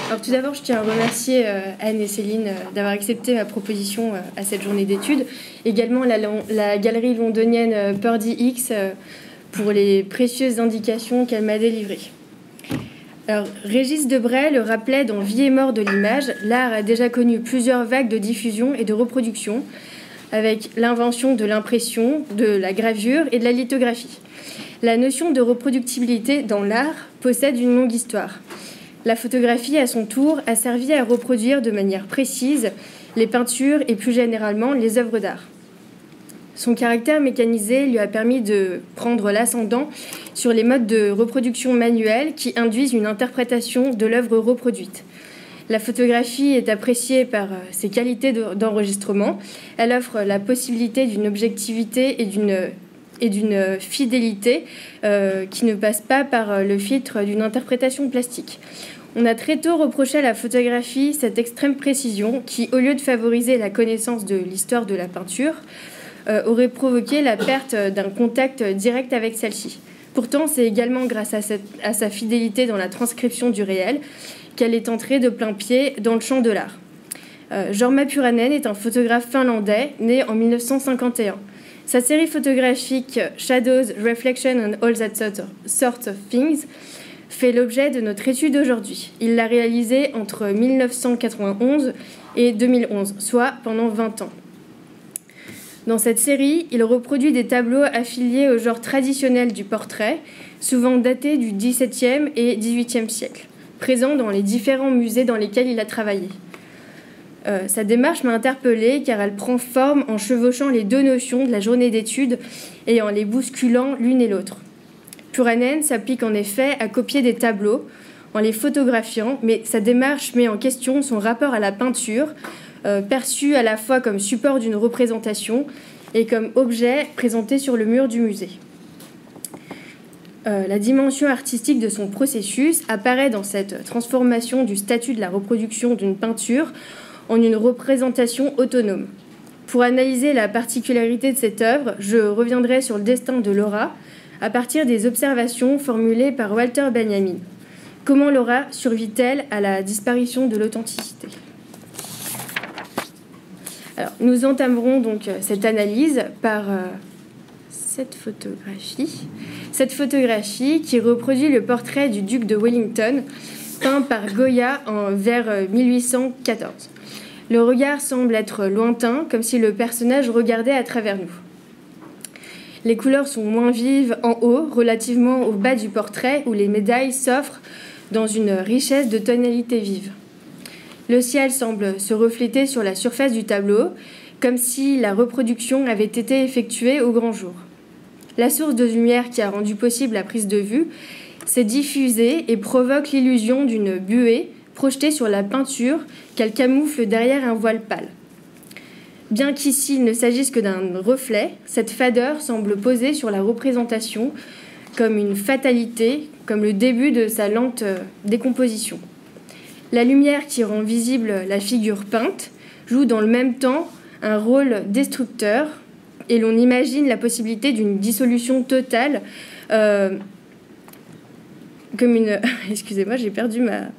Alors tout d'abord, je tiens à remercier Anne et Céline d'avoir accepté ma proposition à cette journée d'études. Également la galerie londonienne Purdy X pour les précieuses indications qu'elle m'a délivrées. Alors, Régis Debray le rappelait dans Vie et mort de l'image, l'art a déjà connu plusieurs vagues de diffusion et de reproduction, avec l'invention de l'impression, de la gravure et de la lithographie. La notion de reproductibilité dans l'art possède une longue histoire. La photographie, à son tour, a servi à reproduire de manière précise les peintures et plus généralement les œuvres d'art. Son caractère mécanisé lui a permis de prendre l'ascendant sur les modes de reproduction manuelle qui induisent une interprétation de l'œuvre reproduite. La photographie est appréciée par ses qualités d'enregistrement. Elle offre la possibilité d'une objectivité et d'une fidélité qui ne passe pas par le filtre d'une interprétation plastique. On a très tôt reproché à la photographie cette extrême précision qui, au lieu de favoriser la connaissance de l'histoire de la peinture, aurait provoqué la perte d'un contact direct avec celle-ci. Pourtant, c'est également grâce à sa fidélité dans la transcription du réel qu'elle est entrée de plein pied dans le champ de l'art. Jorma Puranen est un photographe finlandais né en 1951. Sa série photographique Shadows, Reflection and All That Sort of Things fait l'objet de notre étude aujourd'hui. Il l'a réalisée entre 1991 et 2011, soit pendant 20 ans. Dans cette série, il reproduit des tableaux affiliés au genre traditionnel du portrait, souvent datés du XVIIe et XVIIIe siècle, présents dans les différents musées dans lesquels il a travaillé. Sa démarche m'a interpellée car elle prend forme en chevauchant les deux notions de la journée d'études et en les bousculant l'une et l'autre. Puranen s'applique en effet à copier des tableaux en les photographiant, mais sa démarche met en question son rapport à la peinture, perçu à la fois comme support d'une représentation et comme objet présenté sur le mur du musée. La dimension artistique de son processus apparaît dans cette transformation du statut de la reproduction d'une peinture en une représentation autonome. Pour analyser la particularité de cette œuvre, je reviendrai sur le destin de Laura à partir des observations formulées par Walter Benjamin. Comment Laura survit-elle à la disparition de l'authenticité ? Alors, nous entamerons donc cette analyse par cette photographie. Cette photographie qui reproduit le portrait du duc de Wellington, peint par Goya vers 1814. Le regard semble être lointain, comme si le personnage regardait à travers nous. Les couleurs sont moins vives en haut, relativement au bas du portrait, où les médailles s'offrent dans une richesse de tonalités vives. Le ciel semble se refléter sur la surface du tableau, comme si la reproduction avait été effectuée au grand jour. La source de lumière qui a rendu possible la prise de vue s'est diffusée et provoque l'illusion d'une buée projetée sur la peinture qu'elle camoufle derrière un voile pâle. Bien qu'ici il ne s'agisse que d'un reflet, cette fadeur semble poser sur la représentation comme une fatalité, comme le début de sa lente décomposition. La lumière qui rend visible la figure peinte joue dans le même temps un rôle destructeur et l'on imagine la possibilité d'une dissolution totale comme une... Excusez-moi, j'ai perdu ma...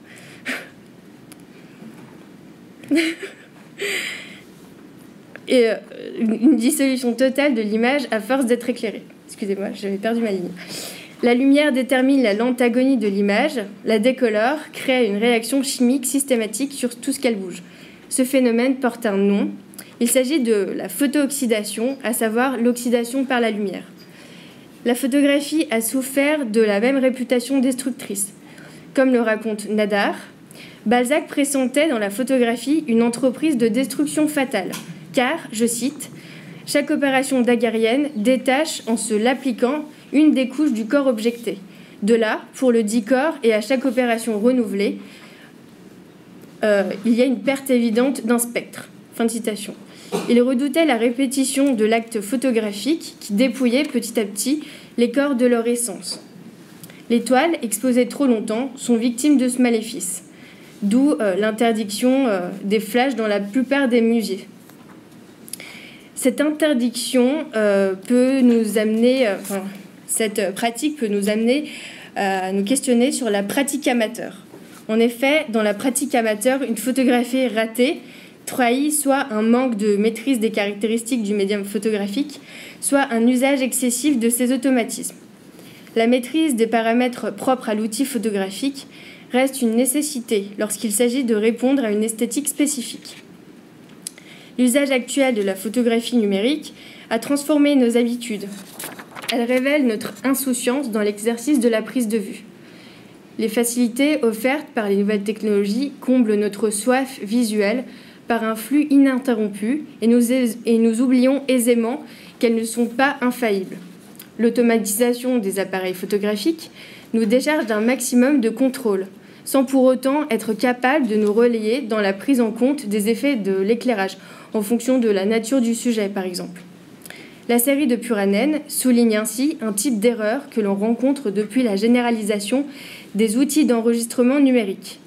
et une dissolution totale de l'image à force d'être éclairée. Excusez-moi, j'avais perdu ma ligne. La lumière détermine la lente agonie de l'image, la décolore, crée une réaction chimique systématique sur tout ce qu'elle bouge. Ce phénomène porte un nom. Il s'agit de la photooxydation, à savoir l'oxydation par la lumière. La photographie a souffert de la même réputation destructrice. Comme le raconte Nadar, Balzac pressentait dans la photographie une entreprise de destruction fatale, car, je cite, « chaque opération daguerrienne détache, en se l'appliquant, une des couches du corps objecté. De là, pour le dit corps et à chaque opération renouvelée, il y a une perte évidente d'un spectre. » Fin de citation. Il redoutait la répétition de l'acte photographique qui dépouillait petit à petit les corps de leur essence. Les toiles, exposées trop longtemps, sont victimes de ce maléfice, d'où l'interdiction des flashs dans la plupart des musées. Cette interdiction peut nous amener... cette pratique peut nous amener à nous questionner sur la pratique amateur. En effet, dans la pratique amateur, une photographie ratée trahit soit un manque de maîtrise des caractéristiques du médium photographique, soit un usage excessif de ses automatismes. La maîtrise des paramètres propres à l'outil photographique reste une nécessité lorsqu'il s'agit de répondre à une esthétique spécifique. L'usage actuel de la photographie numérique a transformé nos habitudes. Elle révèle notre insouciance dans l'exercice de la prise de vue. Les facilités offertes par les nouvelles technologies comblent notre soif visuelle par un flux ininterrompu et nous oublions aisément qu'elles ne sont pas infaillibles. L'automatisation des appareils photographiques nous décharge d'un maximum de contrôle, sans pour autant être capable de nous relayer dans la prise en compte des effets de l'éclairage, en fonction de la nature du sujet, par exemple. La série de Puranen souligne ainsi un type d'erreur que l'on rencontre depuis la généralisation des outils d'enregistrement numérique.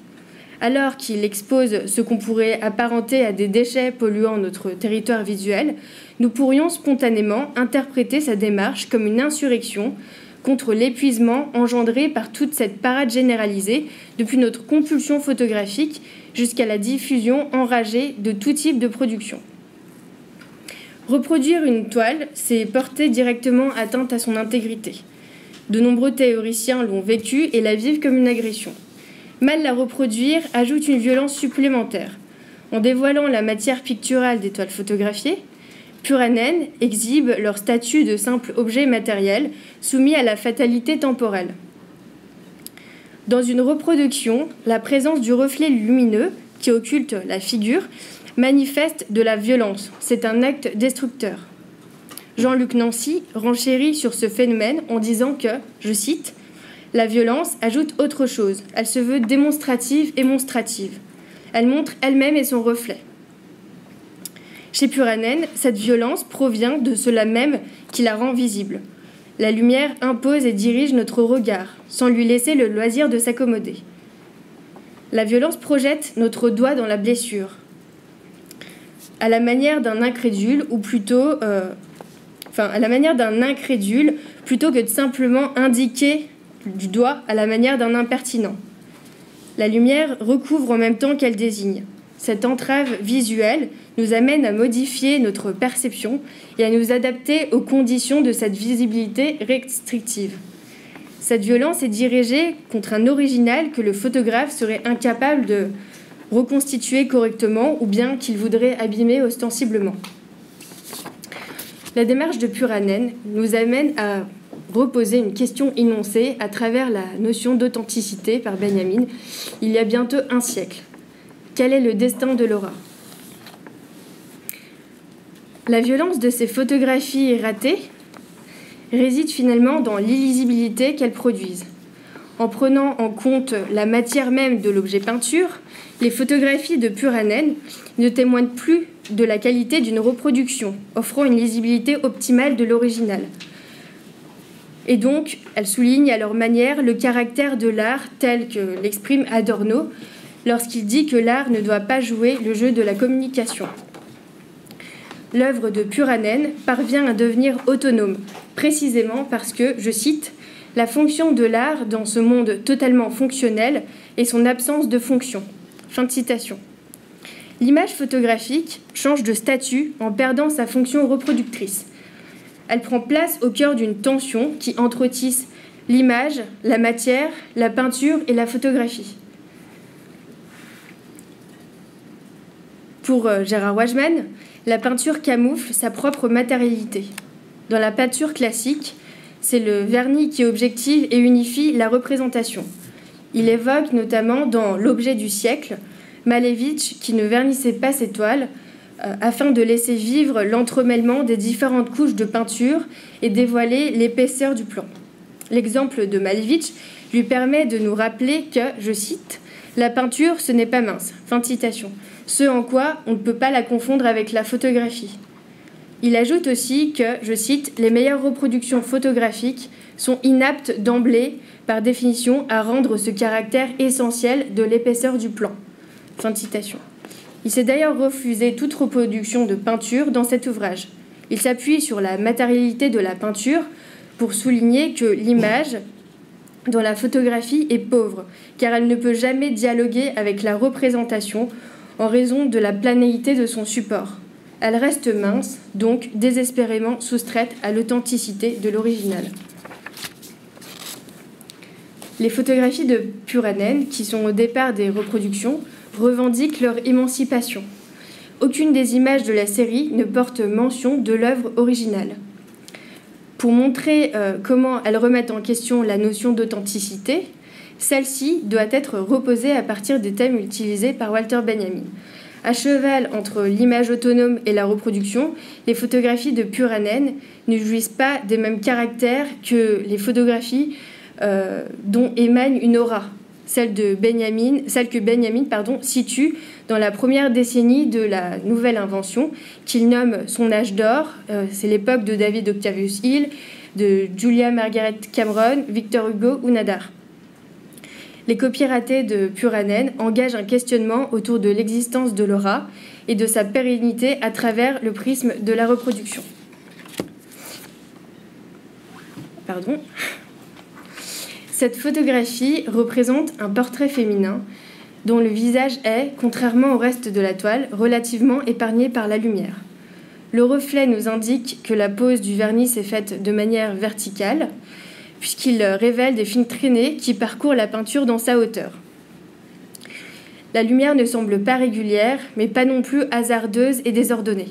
Alors qu'il expose ce qu'on pourrait apparenter à des déchets polluant notre territoire visuel, nous pourrions spontanément interpréter sa démarche comme une insurrection contre l'épuisement engendré par toute cette parade généralisée, depuis notre compulsion photographique jusqu'à la diffusion enragée de tout type de production. Reproduire une toile, c'est porter directement atteinte à son intégrité. De nombreux théoriciens l'ont vécu et la vivent comme une agression. Mal la reproduire ajoute une violence supplémentaire. En dévoilant la matière picturale des toiles photographiées, Puranen exhibe leur statut de simple objet matériel soumis à la fatalité temporelle. Dans une reproduction, la présence du reflet lumineux qui occulte la figure manifeste de la violence. C'est un acte destructeur. Jean-Luc Nancy renchérit sur ce phénomène en disant que, je cite, « La violence ajoute autre chose. Elle se veut démonstrative et monstrative. Elle montre elle-même et son reflet. » Chez Puranen, cette violence provient de cela même qui la rend visible. La lumière impose et dirige notre regard, sans lui laisser le loisir de s'accommoder. La violence projette notre doigt dans la blessure, à la manière d'un incrédule, plutôt que de simplement indiquer du doigt à la manière d'un impertinent. La lumière recouvre en même temps qu'elle désigne. Cette entrave visuelle nous amène à modifier notre perception et à nous adapter aux conditions de cette visibilité restrictive. Cette violence est dirigée contre un original que le photographe serait incapable de reconstituer correctement ou bien qu'il voudrait abîmer ostensiblement. La démarche de Puranen nous amène à reposer une question énoncée à travers la notion d'authenticité par Benjamin il y a bientôt un siècle. Quel est le destin de Laura ? La violence de ces photographies ratées réside finalement dans l'illisibilité qu'elles produisent. En prenant en compte la matière même de l'objet peinture, les photographies de Puranen ne témoignent plus de la qualité d'une reproduction, offrant une lisibilité optimale de l'original. Et donc, elles soulignent à leur manière le caractère de l'art tel que l'exprime Adorno lorsqu'il dit que l'art ne doit pas jouer le jeu de la communication. L'œuvre de Puranen parvient à devenir autonome, précisément parce que, je cite, « La fonction de l'art dans ce monde totalement fonctionnel est son absence de fonction. » Fin de citation. L'image photographique change de statut en perdant sa fonction reproductrice. Elle prend place au cœur d'une tension qui entretisse l'image, la matière, la peinture et la photographie. Pour Gérard Wageman, la peinture camoufle sa propre matérialité. Dans la peinture classique, c'est le vernis qui objective et unifie la représentation. Il évoque notamment dans L'objet du siècle, Malevich qui ne vernissait pas ses toiles afin de laisser vivre l'entremêlement des différentes couches de peinture et dévoiler l'épaisseur du plan. L'exemple de Malevich lui permet de nous rappeler que, je cite, « La peinture, ce n'est pas mince. » Fin de citation. Ce en quoi on ne peut pas la confondre avec la photographie. Il ajoute aussi que, je cite, « Les meilleures reproductions photographiques sont inaptes d'emblée, par définition, à rendre ce caractère essentiel de l'épaisseur du plan. » Fin de citation. Il s'est d'ailleurs refusé toute reproduction de peinture dans cet ouvrage. Il s'appuie sur la matérialité de la peinture pour souligner que l'image dont la photographie est pauvre, car elle ne peut jamais dialoguer avec la représentation en raison de la planéité de son support. Elle reste mince, donc désespérément soustraite à l'authenticité de l'original. Les photographies de Puranen, qui sont au départ des reproductions, revendiquent leur émancipation. Aucune des images de la série ne porte mention de l'œuvre originale. Pour montrer comment elles remettent en question la notion d'authenticité, celle-ci doit être reposée à partir des thèmes utilisés par Walter Benjamin. À cheval entre l'image autonome et la reproduction, les photographies de Puranen ne jouissent pas des mêmes caractères que les photographies dont émane une aura, celle que Benjamin situe dans la première décennie de la nouvelle invention, qu'il nomme son âge d'or. C'est l'époque de David Octavius Hill, de Julia Margaret Cameron, Victor Hugo ou Nadar. Les copies ratées de Puranen engagent un questionnement autour de l'existence de l'aura et de sa pérennité à travers le prisme de la reproduction. Pardon. Cette photographie représente un portrait féminin dont le visage est, contrairement au reste de la toile, relativement épargné par la lumière. Le reflet nous indique que la pose du vernis s'est faite de manière verticale, puisqu'il révèle des fines traînées qui parcourent la peinture dans sa hauteur. La lumière ne semble pas régulière, mais pas non plus hasardeuse et désordonnée.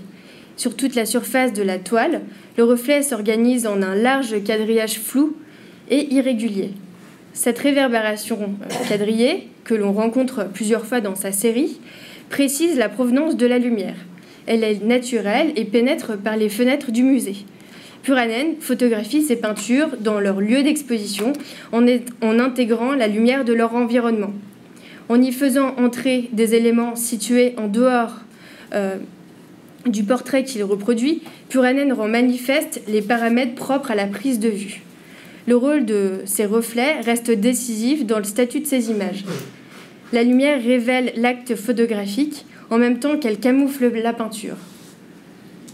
Sur toute la surface de la toile, le reflet s'organise en un large quadrillage flou et irrégulier. Cette réverbération quadrillée, que l'on rencontre plusieurs fois dans sa série, précise la provenance de la lumière. Elle est naturelle et pénètre par les fenêtres du musée. Puranen photographie ses peintures dans leur lieu d'exposition en intégrant la lumière de leur environnement. En y faisant entrer des éléments situés en dehors du portrait qu'il reproduit, Puranen rend manifeste les paramètres propres à la prise de vue. Le rôle de ces reflets reste décisif dans le statut de ces images. La lumière révèle l'acte photographique en même temps qu'elle camoufle la peinture.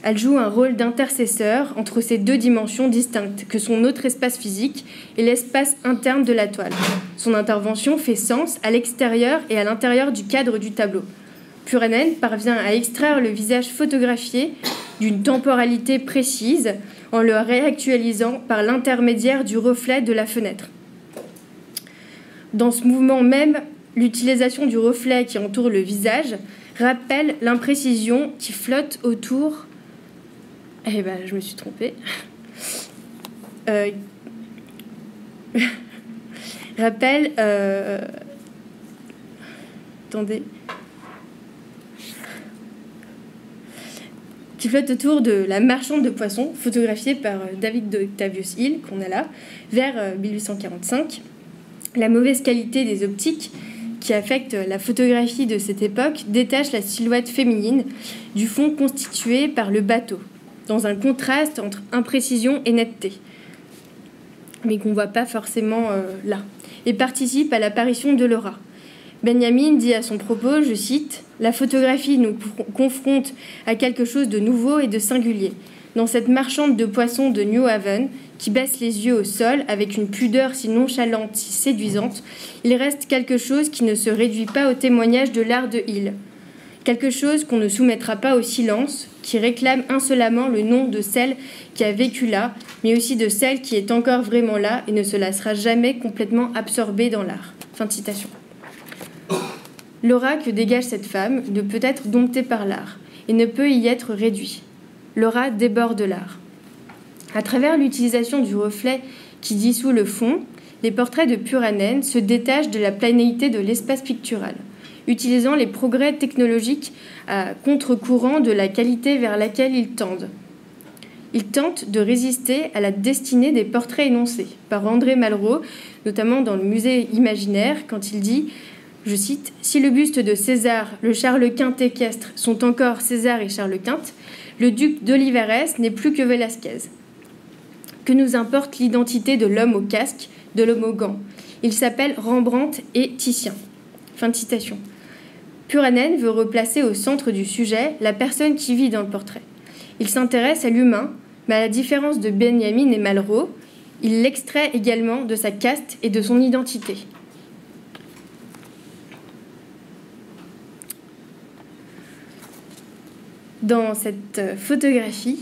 Elle joue un rôle d'intercesseur entre ces deux dimensions distinctes que sont notre espace physique et l'espace interne de la toile. Son intervention fait sens à l'extérieur et à l'intérieur du cadre du tableau. Puranen parvient à extraire le visage photographié d'une temporalité précise en le réactualisant par l'intermédiaire du reflet de la fenêtre. Dans ce mouvement même, l'utilisation du reflet qui entoure le visage rappelle l'imprécision qui flotte autour. Eh ben, je me suis trompée. Rappelle. Attendez. Qui flotte autour de la marchande de poissons, photographiée par David Octavius Hill, qu'on a là, vers 1845. La mauvaise qualité des optiques qui affecte la photographie de cette époque détache la silhouette féminine du fond constitué par le bateau, dans un contraste entre imprécision et netteté, mais qu'on ne voit pas forcément là, et participe à l'apparition de l'aura. Benjamin dit à son propos, je cite, « La photographie nous confronte à quelque chose de nouveau et de singulier. Dans cette marchande de poissons de New Haven, qui baisse les yeux au sol avec une pudeur si nonchalante, si séduisante, il reste quelque chose qui ne se réduit pas au témoignage de l'art de Hill. Quelque chose qu'on ne soumettra pas au silence, qui réclame insolemment le nom de celle qui a vécu là, mais aussi de celle qui est encore vraiment là et ne se laissera jamais complètement absorbée dans l'art. » Fin de citation. L'aura que dégage cette femme ne peut être domptée par l'art et ne peut y être réduit. L'aura déborde l'art. À travers l'utilisation du reflet qui dissout le fond, les portraits de Puranen se détachent de la planéité de l'espace pictural, utilisant les progrès technologiques à contre-courant de la qualité vers laquelle ils tendent. Ils tentent de résister à la destinée des portraits énoncés par André Malraux, notamment dans le musée imaginaire, quand il dit, je cite, « Si le buste de César, le Charles Quint équestre sont encore César et Charles Quint, le duc d'Olivares n'est plus que Velasquez. Que nous importe l'identité de l'homme au casque, de l'homme au gant? Il s'appelle Rembrandt et Titien. » Fin de citation. Puranen veut replacer au centre du sujet la personne qui vit dans le portrait. Il s'intéresse à l'humain, mais à la différence de Benjamin et Malraux, Il l'extrait également de sa caste et de son identité. Dans cette photographie,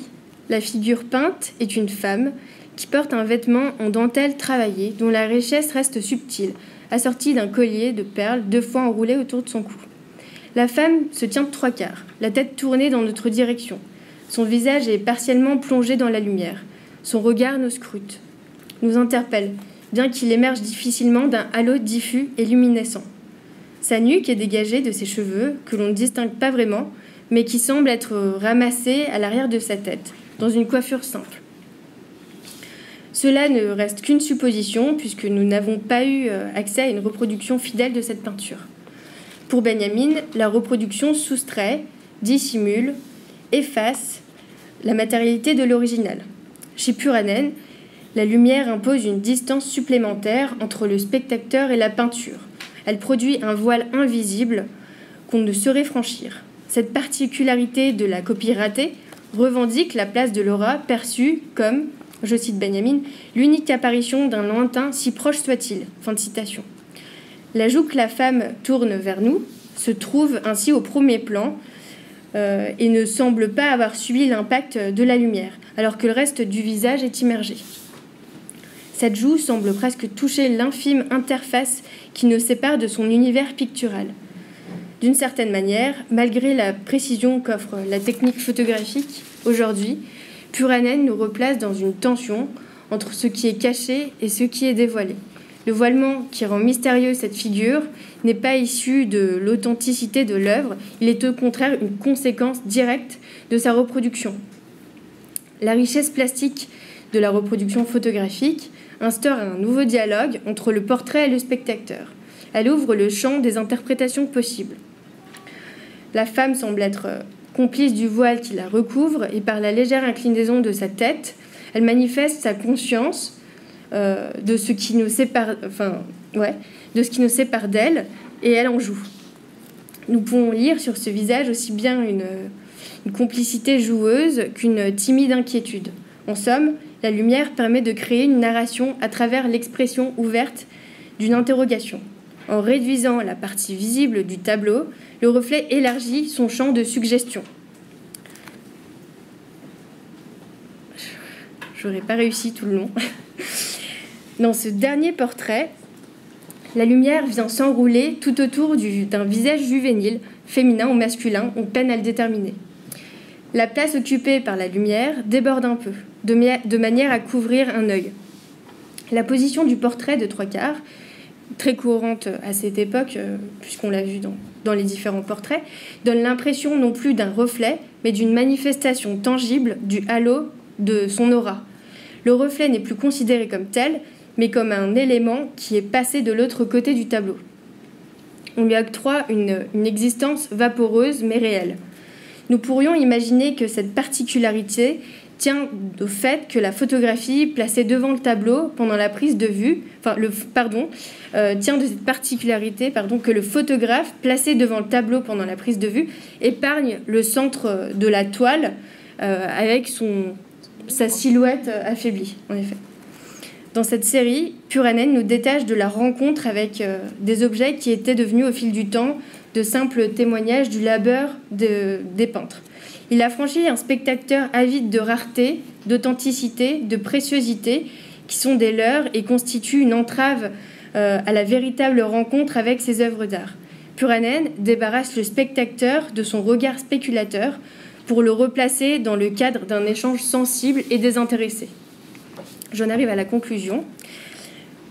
la figure peinte est une femme qui porte un vêtement en dentelle travaillée dont la richesse reste subtile, assortie d'un collier de perles 2 fois enroulé autour de son cou. La femme se tient de 3/4, la tête tournée dans notre direction. Son visage est partiellement plongé dans la lumière. Son regard nous scrute, nous interpelle, bien qu'il émerge difficilement d'un halo diffus et luminescent. Sa nuque est dégagée de ses cheveux, que l'on ne distingue pas vraiment, mais qui semblent être ramassés à l'arrière de sa tête, dans une coiffure simple. Cela ne reste qu'une supposition, puisque nous n'avons pas eu accès à une reproduction fidèle de cette peinture. Pour Benjamin, la reproduction soustrait, dissimule, efface la matérialité de l'original. Chez Puranen, la lumière impose une distance supplémentaire entre le spectateur et la peinture. Elle produit un voile invisible qu'on ne saurait franchir. Cette particularité de la copie ratée revendique la place de l'aura perçue comme, je cite Benjamin, l'unique apparition d'un lointain si proche soit-il. Fin de citation. L'ajout que la femme tourne vers nous se trouve ainsi au premier plan et ne semble pas avoir subi l'impact de la lumière, alors que le reste du visage est immergé. Cette joue semble presque toucher l'infime interface qui nous sépare de son univers pictural. D'une certaine manière, malgré la précision qu'offre la technique photographique aujourd'hui, Puranen nous replace dans une tension entre ce qui est caché et ce qui est dévoilé. Le voilement qui rend mystérieuse cette figure n'est pas issu de l'authenticité de l'œuvre, il est au contraire une conséquence directe de sa reproduction. La richesse plastique de la reproduction photographique instaure un nouveau dialogue entre le portrait et le spectateur. Elle ouvre le champ des interprétations possibles. La femme semble être complice du voile qui la recouvre et par la légère inclinaison de sa tête, elle manifeste sa conscience de ce qui nous sépare, de ce qui nous sépare d'elle, et elle en joue. Nous pouvons lire sur ce visage aussi bien une complicité joueuse qu'une timide inquiétude. En somme, la lumière permet de créer une narration à travers l'expression ouverte d'une interrogation. En réduisant la partie visible du tableau, le reflet élargit son champ de suggestion. J'aurais pas réussi tout le long. Dans ce dernier portrait, la lumière vient s'enrouler tout autour d'un visage juvénile, féminin ou masculin, on peine à le déterminer. La place occupée par la lumière déborde un peu, de manière à couvrir un œil. La position du portrait de 3/4, très courante à cette époque, puisqu'on l'a vu dans les différents portraits, donne l'impression non plus d'un reflet, mais d'une manifestation tangible du halo de son aura. Le reflet n'est plus considéré comme tel, mais comme un élément qui est passé de l'autre côté du tableau. On lui octroie une existence vaporeuse mais réelle. Nous pourrions imaginer que cette particularité tient au fait que la photographie placée devant le tableau pendant la prise de vue, tient de cette particularité que le photographe placé devant le tableau pendant la prise de vue épargne le centre de la toile avec sa silhouette affaiblie, en effet. Dans cette série, Puranen nous détache de la rencontre avec des objets qui étaient devenus au fil du temps de simples témoignages du labeur des peintres. Il affranchit un spectateur avide de rareté, d'authenticité, de préciosité, qui sont des leurs et constituent une entrave à la véritable rencontre avec ses œuvres d'art. Puranen débarrasse le spectateur de son regard spéculateur pour le replacer dans le cadre d'un échange sensible et désintéressé. J'en arrive à la conclusion.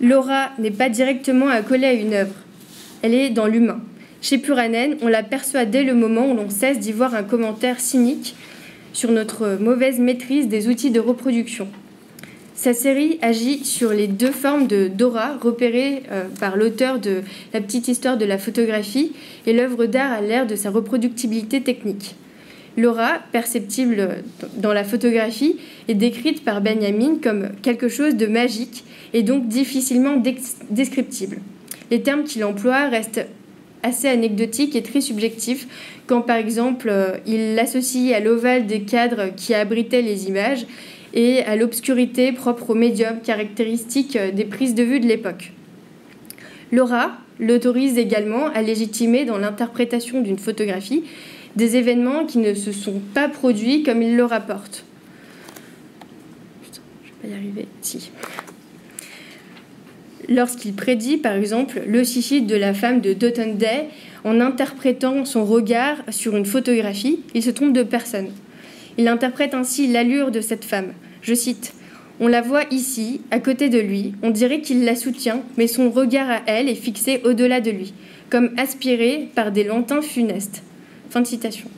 L'aura n'est pas directement accolée à une œuvre, elle est dans l'humain. Chez Puranen, on l'aperçoit dès le moment où l'on cesse d'y voir un commentaire cynique sur notre mauvaise maîtrise des outils de reproduction. Sa série agit sur les deux formes d'aura repérées par l'auteur de La petite histoire de la photographie et l'œuvre d'art à l'ère de sa reproductibilité technique. L'aura, perceptible dans la photographie, est décrite par Benjamin comme quelque chose de magique et donc difficilement descriptible. Les termes qu'il emploie restent assez anecdotiques et très subjectifs, quand par exemple il l'associe à l'ovale des cadres qui abritaient les images et à l'obscurité propre au médium, caractéristique des prises de vue de l'époque. L'aura l'autorise également à légitimer dans l'interprétation d'une photographie des événements qui ne se sont pas produits comme il le rapporte. Putain, je vais pas y arriver. Si. Lorsqu'il prédit, par exemple, le suicide de la femme de Doughton Day en interprétant son regard sur une photographie, il se trompe de personne. Il interprète ainsi l'allure de cette femme. Je cite « On la voit ici, à côté de lui, on dirait qu'il la soutient, mais son regard à elle est fixé au-delà de lui, comme aspiré par des lointains funestes. » Fin de citation.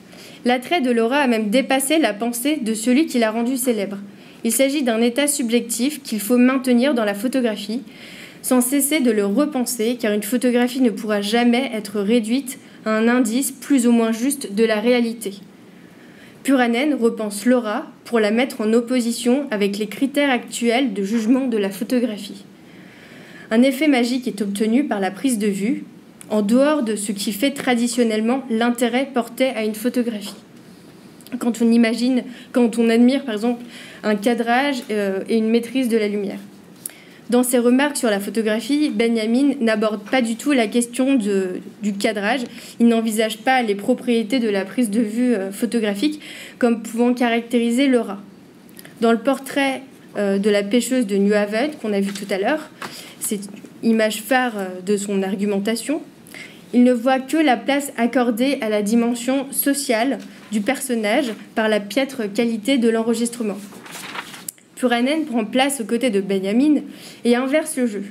L'attrait de l'aura a même dépassé la pensée de celui qui l'a rendue célèbre. Il s'agit d'un état subjectif qu'il faut maintenir dans la photographie, sans cesser de le repenser, car une photographie ne pourra jamais être réduite à un indice plus ou moins juste de la réalité. Puranen repense l'aura pour la mettre en opposition avec les critères actuels de jugement de la photographie. Un effet magique est obtenu par la prise de vue, en dehors de ce qui fait traditionnellement l'intérêt porté à une photographie. Quand on admire par exemple un cadrage et une maîtrise de la lumière. Dans ses remarques sur la photographie, Benjamin n'aborde pas du tout la question du cadrage. Il n'envisage pas les propriétés de la prise de vue photographique comme pouvant caractériser l'aura. Dans le portrait de la pêcheuse de New Haven, qu'on a vu tout à l'heure, c'est l'image phare de son argumentation, il ne voit que la place accordée à la dimension sociale du personnage par la piètre qualité de l'enregistrement. Puranen prend place aux côtés de Benjamin et inverse le jeu.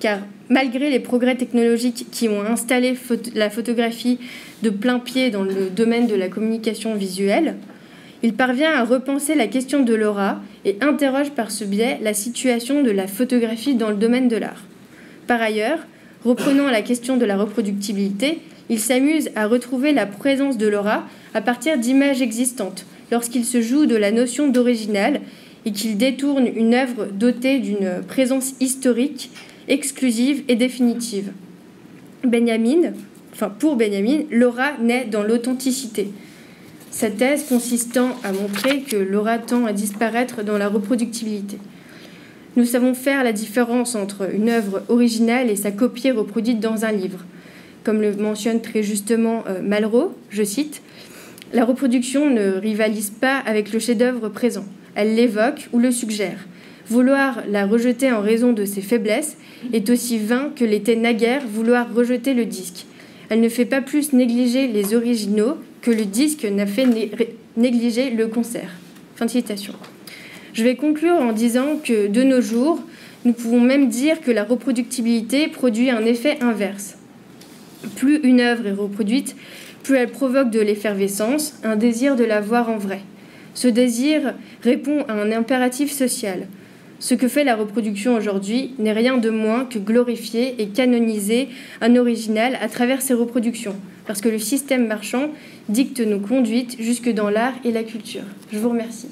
Car malgré les progrès technologiques qui ont installé la photographie de plein pied dans le domaine de la communication visuelle, il parvient à repenser la question de l'aura et interroge par ce biais la situation de la photographie dans le domaine de l'art. Par ailleurs, reprenant la question de la reproductibilité, il s'amuse à retrouver la présence de l'aura à partir d'images existantes, lorsqu'il se joue de la notion d'original et qu'il détourne une œuvre dotée d'une présence historique, exclusive et définitive. Pour Benjamin, l'aura naît dans l'authenticité. Sa thèse consistant à montrer que l'aura tend à disparaître dans la reproductibilité. Nous savons faire la différence entre une œuvre originale et sa copie reproduite dans un livre. Comme le mentionne très justement Malraux, je cite, « La reproduction ne rivalise pas avec le chef-d'œuvre présent. Elle l'évoque ou le suggère. Vouloir la rejeter en raison de ses faiblesses est aussi vain que l'était naguère vouloir rejeter le disque. Elle ne fait pas plus négliger les originaux que le disque n'a fait négliger le concert. » Fin de citation. Je vais conclure en disant que, de nos jours, nous pouvons même dire que la reproductibilité produit un effet inverse. Plus une œuvre est reproduite, plus elle provoque de l'effervescence, un désir de la voir en vrai. Ce désir répond à un impératif social. Ce que fait la reproduction aujourd'hui n'est rien de moins que glorifier et canoniser un original à travers ses reproductions, parce que le système marchand dicte nos conduites jusque dans l'art et la culture. Je vous remercie.